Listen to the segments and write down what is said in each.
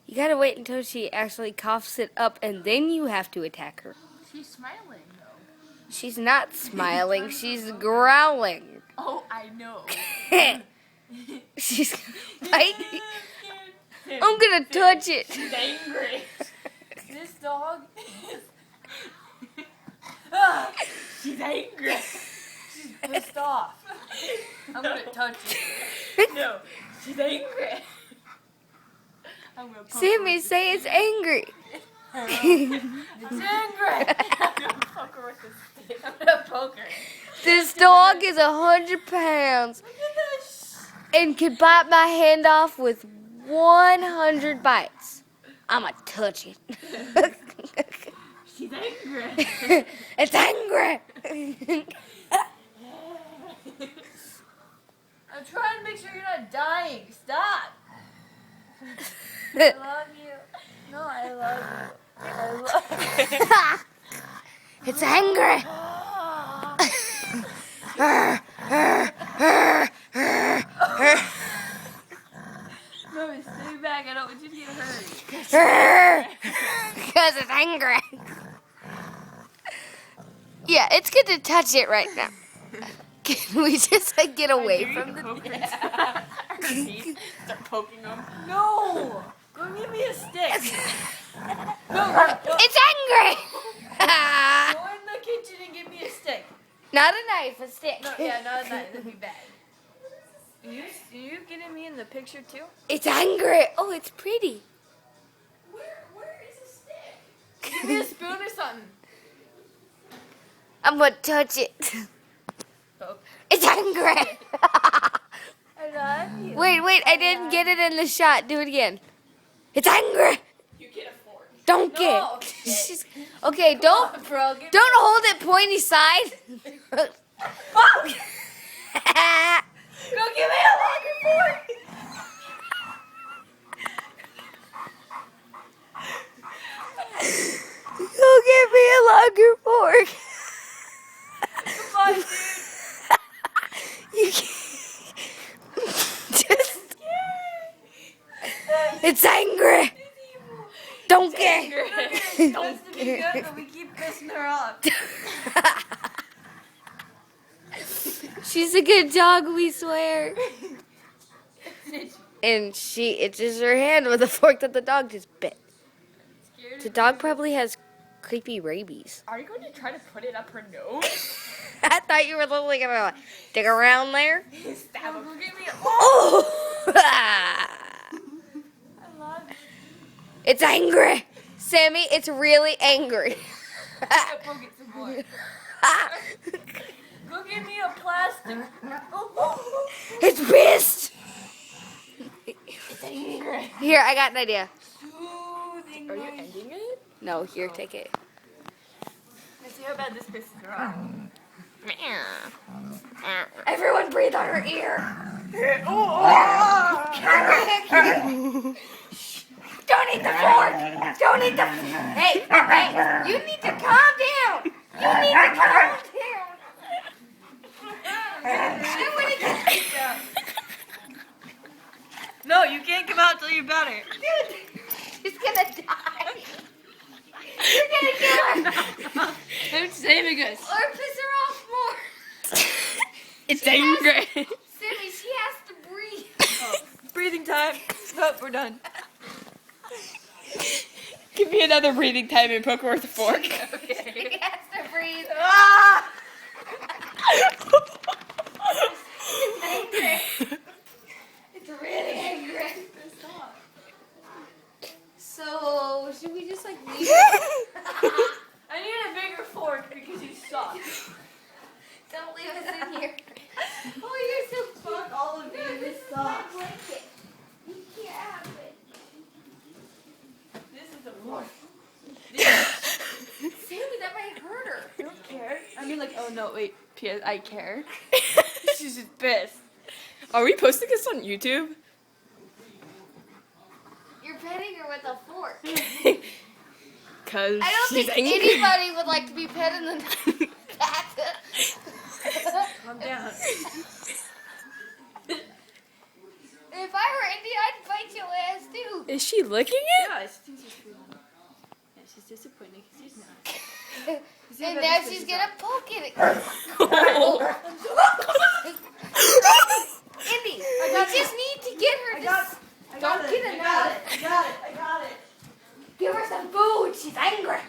You gotta wait until she actually coughs it up, and then you have to attack her. She's smiling, though. She's not smiling. She's growling. Oh, I know. She's biting. I'm gonna touch it. She's angry. This dog is... She's angry. She's pissed off. I'm gonna touch it. No, she's angry. I'm gonna poke Sammy, say it's angry. It's angry. I'm gonna poke her with the stick. I'm gonna poke her. This dog is 100 pounds Look at this. and could bite my hand off with 100 bites. I'ma touch it. She's angry. It's angry. I'm trying to make sure you're not dying. Stop. I love you. No, I love you. I love you. It's angry. No, stay back. I don't want you to get hurt. Because it's angry. Yeah, it's good to touch it right now. Can we just get away from the... Her teeth. Start poking them. No! Go give me a stick. No. It's angry! Go in the kitchen and give me a stick. Not a knife, a stick. No, yeah, not a knife. That'd be bad. Are you getting me in the picture too? It's angry. Oh, it's pretty. Where is a stick? Give me a spoon or something. I'm gonna touch it. Oh. It's angry. I love you. Wait, I didn't get it in the shot. Do it again. It's angry. You get a fork. Don't No, get. shit. She's, okay, don't Bro, give don't hold it pointy side. Fuck! Go give me a longer fork. Go give me a longer fork. Come on, dude. You can't. Just. It's angry. Don't get. It's supposed to be good, but we keep pissing her off. She's a good dog, we swear. And she itches her hand with a fork that the dog just bit. The dog probably has creepy rabies. Are you going to try to put it up her nose? I thought you were literally gonna like, dig around there. Stab her. Go give me a... Oh! I love you. It's angry. Sammy, it's really angry. Go poke it some more. Go give me a plastic. It's pissed. It's angry. Here, I got an idea. Soothing. Are you ending it? No, here, take it. Let's see how bad this pisses her off. Everyone breathe on her ear. Don't eat the fork. Don't eat the... Hey, you need to calm down. You need to calm down. I'm gonna get this out. No, you can't come out till you're better. Dude, she's gonna die. You're gonna kill her. I'm saving us. Or piss her off more. It's angry. Sammy, she has to breathe. Breathing time. Oh, we're done. Give me another breathing time and poke her with a fork. Okay. She has to breathe. Ah! It's angry. It's really angry. So, should we just like leave it? I need a bigger fork because you suck. Don't leave us in here. Oh, you're so Fuck all of you. This sucks. blanket. You can't have it. This is a fork. Sammy, that might hurt her. I don't care. I mean, like, oh no, wait. P.S. I care. She's just pissed. Are we posting this on YouTube? You're petting her with a fork. Cause I don't she's think angry. anybody would like to be pet in the back. Calm down. If I were Indy, I'd bite your ass too. Is she licking it? Yeah, she thinks she's food. Yeah, she's disappointed because she's not. And now she's gonna poke it. Indy, we just need to get her to don't get enough. I got it. Give her some food. She's angry.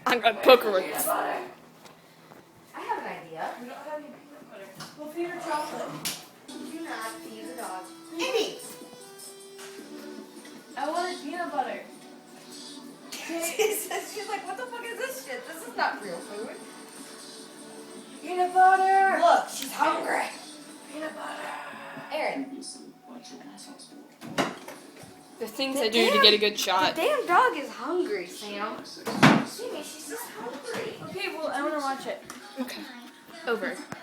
I'm gonna poke her with Peanut butter. I have an idea. We don't have any peanut butter. We'll feed her chocolate. Do not feed the dog. Indy. I wanted peanut butter. She's like, what the fuck is this shit? This is not real food. Peanut butter. Look, she's hungry. Peanut butter. Aaron. the things I do to get a good The shot. damn dog is hungry, Sam. See me, she's just hungry. Okay, well, I want to watch it. Okay. Over.